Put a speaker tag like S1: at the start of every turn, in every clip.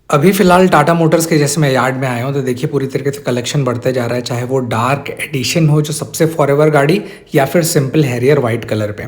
S1: अभी फ़िलहाल टाटा मोटर्स के जैसे मैं यार्ड में आया हूँ तो देखिए पूरी तरीके से कलेक्शन बढ़ते जा रहा है, चाहे वो डार्क एडिशन हो जो सबसे फॉरएवर गाड़ी या फिर सिंपल हैरियर वाइट कलर पे।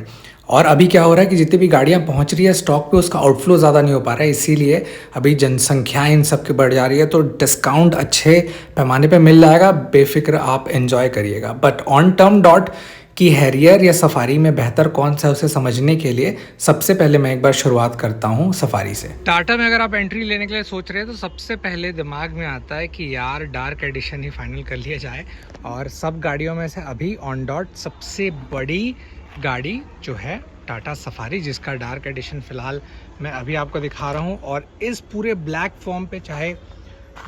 S1: और अभी क्या हो रहा है कि जितनी भी गाड़ियाँ पहुँच रही है स्टॉक पे उसका आउटफ्लो ज़्यादा नहीं हो पा रहा है, इसीलिए अभी जनसंख्याएं इन सब की बढ़ जा रही है। तो डिस्काउंट अच्छे पैमाने पे मिल जाएगा, बेफिक्र आप एंजॉय करिएगा। बट ऑन टर्म डॉट कि हैरियर या सफारी में बेहतर कौन सा है उसे समझने के लिए सबसे पहले मैं एक बार शुरुआत करता हूँ सफारी से। टाटा में अगर आप एंट्री लेने के लिए सोच रहे हैं तो सबसे पहले दिमाग में आता है कि यार डार्क एडिशन ही फाइनल कर लिया जाए। और सब गाड़ियों में से अभी ऑन डॉट सबसे बड़ी गाड़ी जो है टाटा सफारी, जिसका डार्क एडिशन फ़िलहाल मैं अभी आपको दिखा रहा हूँ। और इस पूरे ब्लैक फॉर्म पे चाहे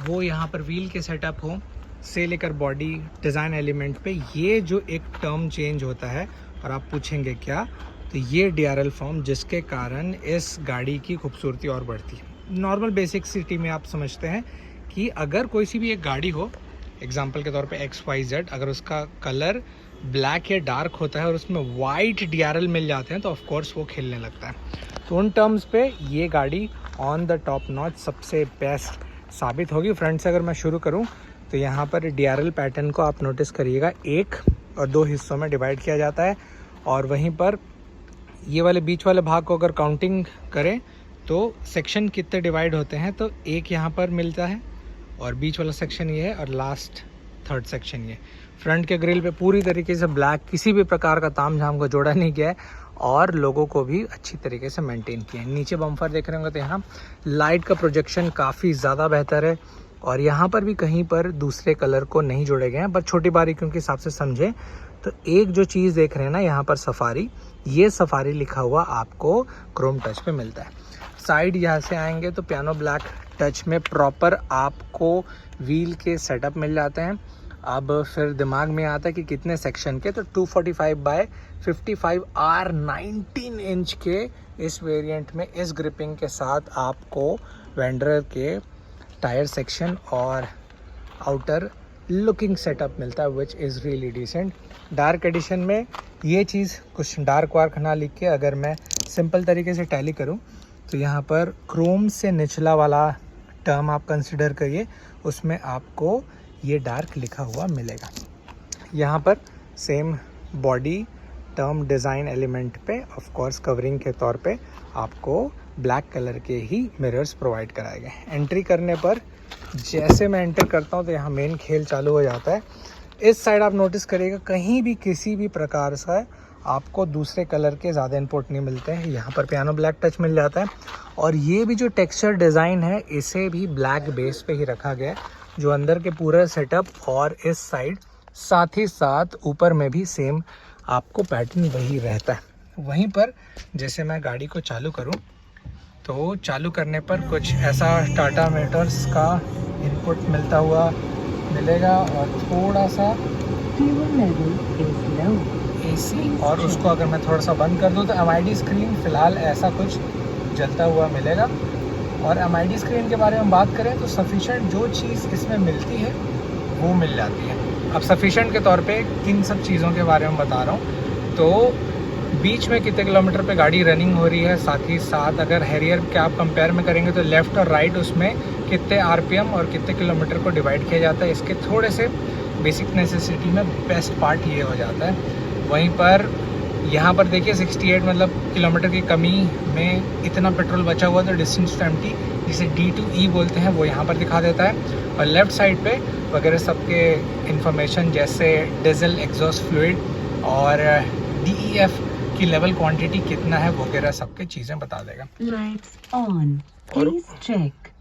S1: वो यहाँ पर व्हील के सेटअप हो से लेकर बॉडी डिज़ाइन एलिमेंट पे, ये जो एक टर्म चेंज होता है और आप पूछेंगे क्या, तो ये DRL फॉर्म जिसके कारण इस गाड़ी की खूबसूरती और बढ़ती है। नॉर्मल बेसिक सिटी में आप समझते हैं कि अगर कोई सी भी एक गाड़ी हो, एग्जांपल के तौर पे XYZ, अगर उसका कलर ब्लैक या डार्क होता है और उसमें वाइट DRL मिल जाते हैं तो ऑफकोर्स वो खेलने लगता है। तो उन टर्म्स पे ये गाड़ी ऑन द टॉप नॉच सबसे बेस्ट साबित होगी। फ्रंट से अगर मैं शुरू करूं तो यहाँ पर DRL पैटर्न को आप नोटिस करिएगा, एक और दो हिस्सों में डिवाइड किया जाता है। और वहीं पर ये वाले बीच वाले भाग को अगर काउंटिंग करें तो सेक्शन कितने डिवाइड होते हैं, तो एक यहाँ पर मिलता है और बीच वाला सेक्शन ये है और लास्ट थर्ड सेक्शन ये। फ्रंट के ग्रिल पे पूरी तरीके से ब्लैक, किसी भी प्रकार का ताम झाम को जोड़ा नहीं गया है और लोगों को भी अच्छी तरीके से मेंटेन किया है। नीचे बम्फर देख रहे होंगे तो यहाँ लाइट का प्रोजेक्शन काफ़ी ज़्यादा बेहतर है और यहाँ पर भी कहीं पर दूसरे कलर को नहीं जोड़े गए हैं, बट छोटी बारीकियों के हिसाब से समझें तो एक जो चीज़ देख रहे हैं ना यहाँ पर सफारी, ये सफारी लिखा हुआ आपको क्रोम टच पे मिलता है। साइड यहाँ से आएंगे तो पियानो ब्लैक टच में प्रॉपर आपको व्हील के सेटअप मिल जाते हैं। अब फिर दिमाग में आता है कि कितने सेक्शन के, तो 245 बाय 55 R19 इंच के इस वेरिएंट में इस ग्रिपिंग के साथ आपको वेंडर के टायर सेक्शन और आउटर लुकिंग सेटअप मिलता है, which is really decent. Dark edition में ये चीज़ कुछ डार्क वार्क ना लिख के अगर मैं सिंपल तरीके से टैली करूं तो यहाँ पर क्रोम से निचला वाला टर्म आप कंसिडर करिए, उसमें आपको ये डार्क लिखा हुआ मिलेगा। यहाँ पर same body term design element पे ऑफ कोर्स कवरिंग के तौर पे आपको ब्लैक कलर के ही मिरर्स प्रोवाइड कराए गए। एंट्री करने पर जैसे मैं एंटर करता हूँ तो यहाँ मेन खेल चालू हो जाता है। इस साइड आप नोटिस करिएगा कहीं भी किसी भी प्रकार से आपको दूसरे कलर के ज़्यादा इनपुट नहीं मिलते हैं। यहाँ पर पियानो ब्लैक टच मिल जाता है और ये भी जो टेक्सचर डिज़ाइन है इसे भी ब्लैक बेस पे ही रखा गया है, जो अंदर के पूरा सेटअप और इस साइड साथ ही साथ ऊपर में भी सेम आपको पैटर्न वही रहता है। वहीं पर जैसे मैं गाड़ी को चालू करूं तो चालू करने पर कुछ ऐसा टाटा मोटर्स का इनपुट मिलता हुआ मिलेगा और थोड़ा सा AC, और उसको अगर मैं थोड़ा सा बंद कर दूं तो MID स्क्रीन फ़िलहाल ऐसा कुछ जलता हुआ मिलेगा। और MID स्क्रीन के बारे में बात करें तो सफिशेंट जो चीज़ इसमें मिलती है वो मिल जाती है। अब सफिशेंट के तौर पे किन सब चीज़ों के बारे में बता रहा हूँ, तो बीच में कितने किलोमीटर पे गाड़ी रनिंग हो रही है, साथ ही साथ अगर हैरियर के आप कंपेयर में करेंगे तो लेफ़्ट और राइट उसमें कितने RPM और कितने किलोमीटर को डिवाइड किया जाता है, इसके थोड़े से बेसिक नेसेसिटी में बेस्ट पार्ट ये हो जाता है। वहीं पर यहाँ पर देखिए 68 मतलब किलोमीटर की कमी में इतना पेट्रोल बचा हुआ, तो डिस्टेंस टू एम्प्टी जिसे D2E बोलते हैं वो यहाँ पर दिखा देता है। और लेफ़्ट साइड पे वगैरह सबके इंफॉर्मेशन जैसे डीजल एग्जॉस्ट फ्लूइड और DEF की लेवल क्वांटिटी कितना है वगैरह सबके चीज़ें बता देगा।
S2: Lights on, please check.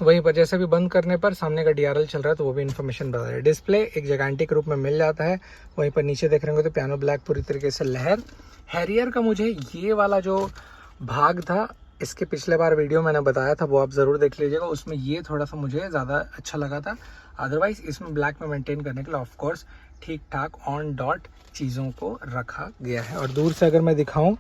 S1: वहीं पर जैसे भी बंद करने पर सामने का DRL चल रहा है तो वो भी इन्फॉर्मेशन बता रहा है। डिस्प्ले एक जगांटिक रूप में मिल जाता है। वहीं पर नीचे देख रहे होंगे तो पियानो ब्लैक पूरी तरीके से लहर। हैरियर का मुझे ये वाला जो भाग था, इसके पिछले बार वीडियो मैंने बताया था वो आप ज़रूर देख लीजिएगा, उसमें ये थोड़ा सा मुझे ज़्यादा अच्छा लगा था। अदरवाइज़ इसमें ब्लैक में मेंटेन करने के लिए ऑफ कोर्स ठीक ठाक ऑन डॉट चीज़ों को रखा गया है। और दूर से अगर मैं दिखाऊं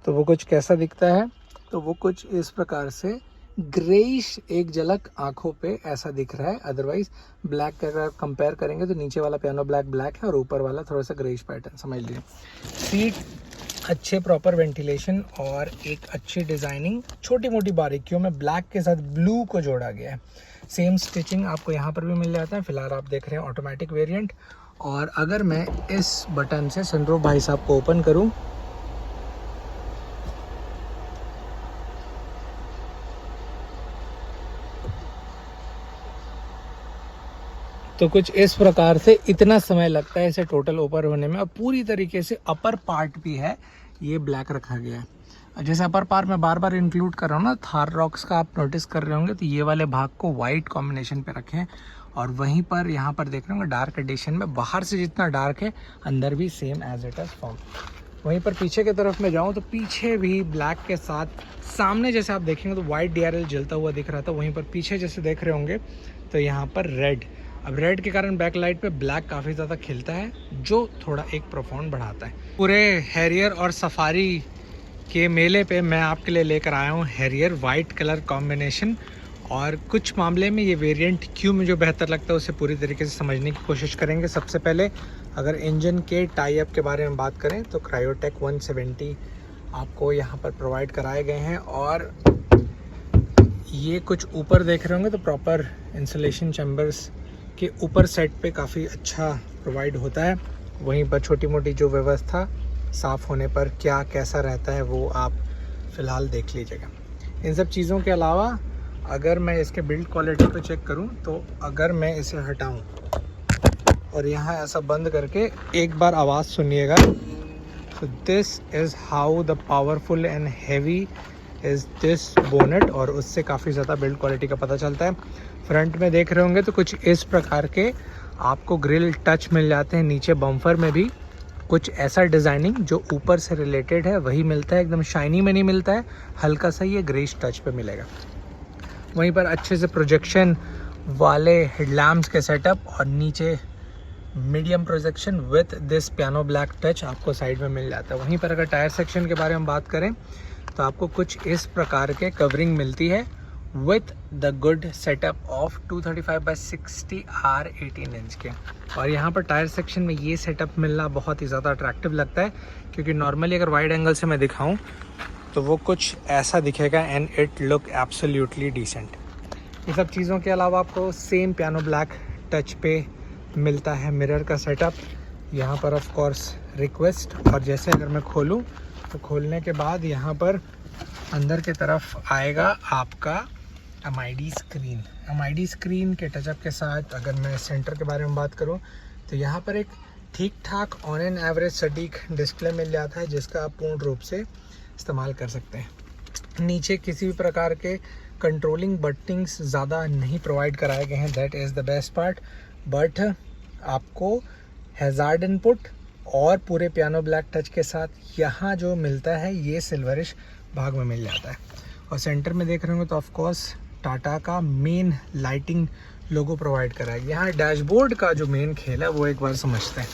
S1: तो वो कुछ कैसा दिखता है, तो वो कुछ इस प्रकार से ग्रेइश एक झलक आंखों पे ऐसा दिख रहा है। अदरवाइज ब्लैक का अगर कंपेयर करेंगे तो नीचे वाला पियानो ब्लैक ब्लैक है और ऊपर वाला थोड़ा सा ग्रेइश पैटर्न समझ लीजिए। सीट अच्छे प्रॉपर वेंटिलेशन और एक अच्छी डिज़ाइनिंग छोटी मोटी बारीकियों में ब्लैक के साथ ब्लू को जोड़ा गया है। सेम स्टिचिंग आपको यहाँ पर भी मिल जाता है। फिलहाल आप देख रहे हैं ऑटोमेटिक वेरिएंट। और अगर मैं इस बटन से सनरूफ भाई साहब को ओपन करूँ तो कुछ इस प्रकार से इतना समय लगता है इसे टोटल ओपन होने में। और पूरी तरीके से अपर पार्ट भी है ये ब्लैक रखा गया है। जैसे अपर पार्ट में बार बार इंक्लूड कर रहा हूँ ना, थार रॉक्स का आप नोटिस कर रहे होंगे, तो ये वाले भाग को वाइट कॉम्बिनेशन पे रखें। और वहीं पर यहाँ पर देख रहे होंगे डार्क एडिशन में, बाहर से जितना डार्क है अंदर भी same as it is form. वहीं पर पीछे की तरफ मैं जाऊँ तो पीछे भी ब्लैक के साथ, सामने जैसे आप देखेंगे तो वाइट DRL जलता हुआ दिख रहा था, वहीं पर पीछे जैसे देख रहे होंगे तो यहाँ पर रेड। अब रेड के कारण बैक लाइट पे ब्लैक काफ़ी ज़्यादा खिलता है, जो थोड़ा एक प्रोफाउंड बढ़ाता है। पूरे हैरियर और सफारी के मेले पे मैं आपके लिए लेकर आया हूँ हैरियर वाइट कलर कॉम्बिनेशन। और कुछ मामले में ये वेरिएंट क्यों मुझे बेहतर लगता है उसे पूरी तरीके से समझने की कोशिश करेंगे। सबसे पहले अगर इंजन के टाई अप के बारे में बात करें तो क्रायोटेक 170 आपको यहाँ पर प्रोवाइड कराए गए हैं। और ये कुछ ऊपर देख रहे होंगे तो प्रॉपर इंसुलेशन चैम्बर्स के ऊपर सेट पे काफ़ी अच्छा प्रोवाइड होता है। वहीं पर छोटी मोटी जो व्यवस्था साफ़ होने पर क्या कैसा रहता है वो आप फ़िलहाल देख लीजिएगा। इन सब चीज़ों के अलावा अगर मैं इसके बिल्ड क्वालिटी को चेक करूं तो अगर मैं इसे हटाऊं और यहाँ ऐसा बंद करके एक बार आवाज़ सुनिएगा, तो this is how the powerful and heavy is this bonnet. और उससे काफ़ी ज़्यादा बिल्ड क्वालिटी का पता चलता है। फ्रंट में देख रहे होंगे तो कुछ इस प्रकार के आपको ग्रिल टच मिल जाते हैं। नीचे बम्फर में भी कुछ ऐसा डिज़ाइनिंग जो ऊपर से रिलेटेड है वही मिलता है, एकदम शाइनी में नहीं मिलता है, हल्का सा ये ग्रेस टच पे मिलेगा। वहीं पर अच्छे से प्रोजेक्शन वाले हेडलैम्प्स के सेटअप और नीचे medium projection with this piano black touch आपको साइड में मिल जाता है। वहीं पर अगर टायर सेक्शन के बारे में बात करें तो आपको कुछ इस प्रकार के कवरिंग मिलती है with the good setup of 235/60 R18 inch के। और यहाँ पर टायर सेक्शन में ये सेटअप मिलना बहुत ही ज़्यादा अट्रैक्टिव लगता है, क्योंकि नॉर्मली अगर वाइड एंगल से मैं दिखाऊं तो वो कुछ ऐसा दिखेगा and it look absolutely decent. ये सब चीज़ों के अलावा आपको सेम पियानो ब्लैक टच पे मिलता है मिरर का सेटअप। यहाँ पर ऑफ कोर्स रिक्वेस्ट, और जैसे अगर मैं खोलूँ तो खोलने के बाद यहाँ पर अंदर की तरफ आएगा आपका MID स्क्रीन। MID स्क्रीन के टचअप के साथ अगर मैं सेंटर के बारे में बात करूँ तो यहाँ पर एक ठीक ठाक ऑन एन एवरेज सटीक डिस्प्ले मिल जाता है, जिसका आप पूर्ण रूप से इस्तेमाल कर सकते हैं। नीचे किसी भी प्रकार के कंट्रोलिंग बटन्स ज़्यादा नहीं प्रोवाइड कराए गए हैं, that is the best part. But आपको हैज़ार्ड इनपुट और पूरे पियानो ब्लैक टच के साथ यहाँ जो मिलता है ये सिल्वरिश भाग में मिल जाता है। और सेंटर में देख रहे होंगे तो ऑफकोर्स टाटा का मेन लाइटिंग लोगो प्रोवाइड कराएगी। यहाँ डैशबोर्ड का जो मेन खेल है वो एक बार समझते हैं।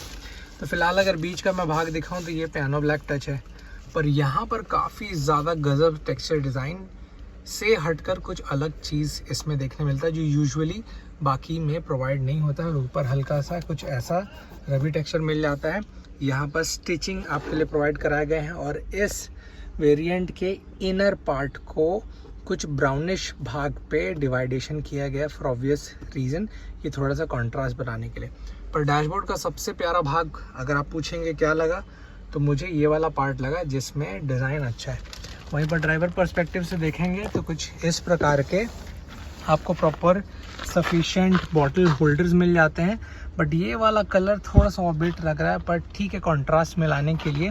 S1: तो फिलहाल अगर बीच का मैं भाग दिखाऊं तो ये पियानो ब्लैक टच है, पर यहाँ पर काफ़ी ज़्यादा गजब टेक्सचर डिज़ाइन से हटकर कुछ अलग चीज़ इसमें देखने मिलता है जो यूजुअली बाकी में प्रोवाइड नहीं होता है। और ऊपर हल्का सा कुछ ऐसा रबी टेक्सचर मिल जाता है। यहाँ पर स्टिचिंग आपके लिए प्रोवाइड कराए गए हैं। और इस वेरिएंट के इनर पार्ट को कुछ ब्राउनिश भाग पे डिवाइडेशन किया गया फॉर ऑब्वियस रीज़न, ये थोड़ा सा कॉन्ट्रास्ट बनाने के लिए। पर डैशबोर्ड का सबसे प्यारा भाग अगर आप पूछेंगे क्या लगा, तो मुझे ये वाला पार्ट लगा जिसमें डिज़ाइन अच्छा है। वहीं पर ड्राइवर पर्सपेक्टिव से देखेंगे तो कुछ इस प्रकार के आपको प्रॉपर सफिशिएंट बॉटल होल्डर्स मिल जाते हैं। बट ये वाला कलर थोड़ा सा ऑबिट लग रहा है, पर ठीक है, कॉन्ट्रास्ट में लाने के लिए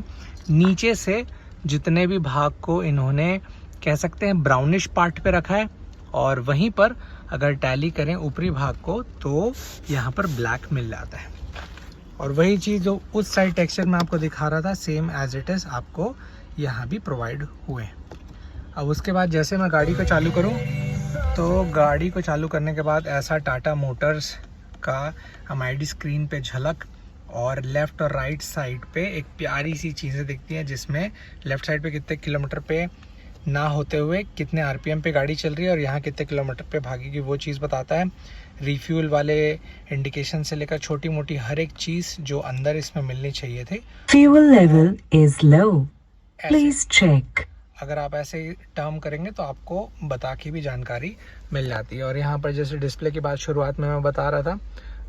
S1: नीचे से जितने भी भाग को इन्होंने कह सकते हैं ब्राउनिश पार्ट पे रखा है। और वहीं पर अगर टैली करें ऊपरी भाग को तो यहाँ पर ब्लैक मिल जाता है। और वही चीज़ जो उस साइड टेक्सचर में आपको दिखा रहा था सेम एज इट इज़ आपको यहाँ भी प्रोवाइड हुए। अब उसके बाद जैसे मैं गाड़ी को चालू करूँ तो गाड़ी को चालू करने के बाद ऐसा टाटा मोटर्स का MID स्क्रीन पे झलक, और लेफ़्ट और राइट साइड पे एक प्यारी सी चीज़ें दिखती हैं, जिसमें लेफ़्ट साइड पे कितने किलोमीटर पे ना होते हुए कितने RPM पे गाड़ी चल रही है और यहाँ कितने किलोमीटर पे भागेगी वो चीज़ बताता है। रिफ्यूल वाले इंडिकेशन से लेकर छोटी मोटी हर एक चीज़ जो अंदर इसमें मिलनी चाहिए थी।
S2: Fuel level is low. Please check.
S1: अगर आप ऐसे टर्म करेंगे तो आपको बता के भी जानकारी मिल जाती है। और यहाँ पर जैसे डिस्प्ले की बात शुरुआत में मैं बता रहा था,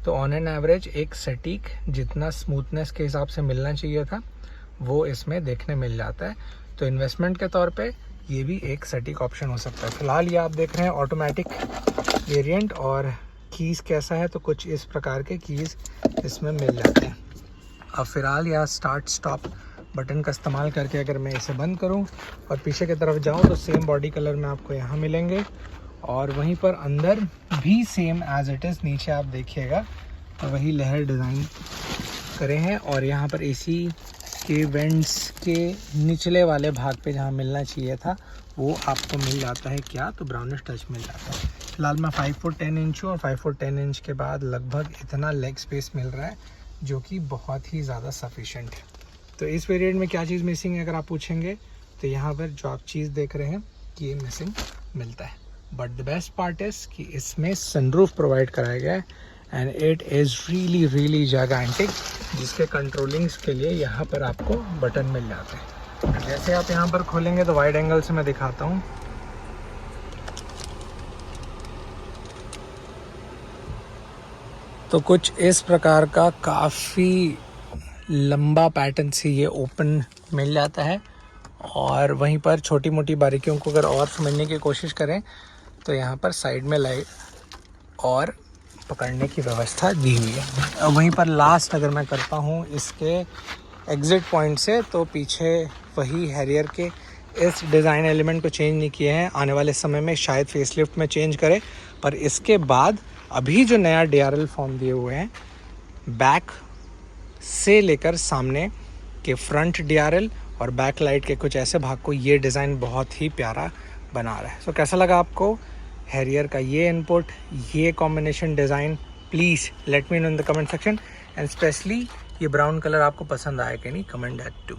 S1: तो ऑन एन एवरेज एक सटीक जितना स्मूथनेस के हिसाब से मिलना चाहिए था वो इसमें देखने मिल जाता है। तो इन्वेस्टमेंट के तौर पे ये भी एक सटीक ऑप्शन हो सकता है। फिलहाल ये आप देख रहे हैं ऑटोमेटिक वेरिएंट, और कीज़ कैसा है तो कुछ इस प्रकार के कीज़ इसमें मिल जाते हैं। अब फिलहाल यहाँ स्टार्ट स्टॉप बटन का इस्तेमाल करके अगर मैं इसे बंद करूं और पीछे की तरफ जाऊं तो सेम बॉडी कलर में आपको यहाँ मिलेंगे, और वहीं पर अंदर भी सेम एज इट इज़ नीचे आप देखिएगा तो वही लहर डिज़ाइन करे हैं। और यहाँ पर एसी के वेंट्स के निचले वाले भाग पे जहाँ मिलना चाहिए था वो आपको मिल जाता है क्या, तो ब्राउनिश टच मिल जाता है। फिलहाल मैं 5 फुट 10 इंच हूँ और 5 फुट 10 इंच के बाद लगभग इतना लेग स्पेस मिल रहा है जो कि बहुत ही ज़्यादा सफिशेंट है। तो इस वेरिएंट में क्या चीज़ मिसिंग है अगर आप पूछेंगे तो यहाँ पर जो आप चीज़ देख रहे हैं कि ये मिसिंग मिलता है। But the best part is कि इसमें सनरूफ प्रोवाइड कराया गया है एंड इट इज़ रियली जायगेंटिक, जिसके कंट्रोलिंग्स के लिए यहाँ पर आपको बटन मिल जाते हैं। जैसे आप यहाँ पर खोलेंगे तो वाइड एंगल से मैं दिखाता हूँ। तो कुछ इस प्रकार का काफ़ी लंबा पैटर्न से ये ओपन मिल जाता है, और वहीं पर छोटी मोटी बारीकियों को अगर और समझने की कोशिश करें तो यहाँ पर साइड में लाइट और पकड़ने की व्यवस्था दी हुई है। और वहीं पर लास्ट अगर मैं करता हूँ इसके एग्ज़िट पॉइंट से, तो पीछे वही हैरियर के इस डिज़ाइन एलिमेंट को चेंज नहीं किए हैं। आने वाले समय में शायद फेसलिफ्ट में चेंज करें, पर इसके बाद अभी जो नया DRL फॉर्म दिए हुए हैं, बैक से लेकर सामने के फ्रंट DRL और बैक लाइट के कुछ ऐसे भाग को ये डिज़ाइन बहुत ही प्यारा बना रहा है। सो कैसा लगा आपको हैरियर का ये इनपुट, ये combination design? Please let me know in the comment section, and specially ये ब्राउन कलर आपको पसंद आया कि नहीं, कमेंट दैट टू।